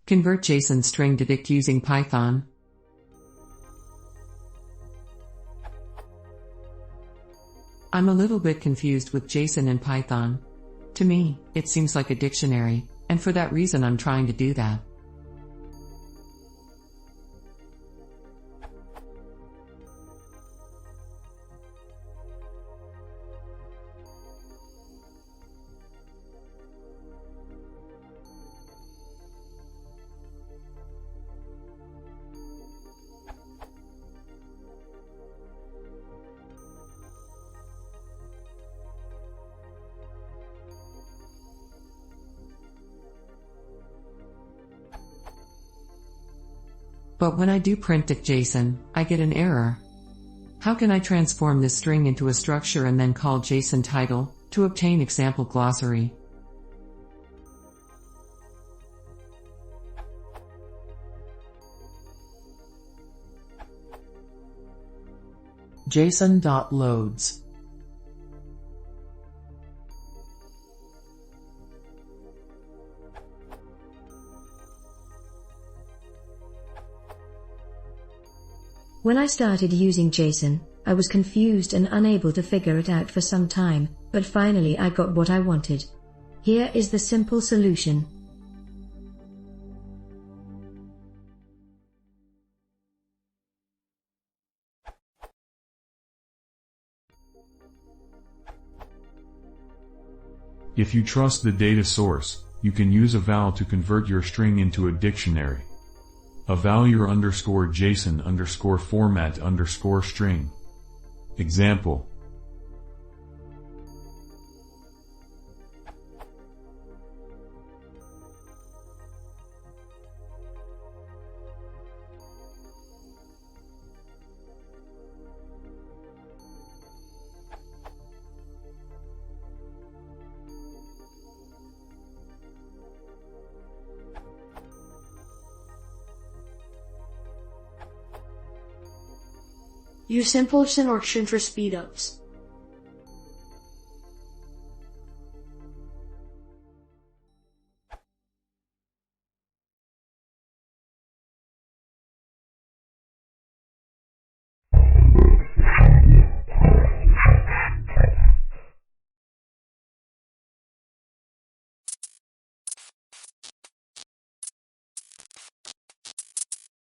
Convert JSON string to dict using Python. I'm a little bit confused with JSON and Python. To me, it seems like a dictionary, and for that reason I'm trying to do that. But when I do print dict JSON, I get an error. How can I transform this string into a structure and then call JSON title to obtain example glossary? JSON.loads. When I started using JSON, I was confused and unable to figure it out for some time, but finally I got what I wanted. Here is the simple solution. If you trust the data source, you can use a val to convert your string into a dictionary. Eval your _JSON_format_string. Example. Use simple JSON or string for speedups.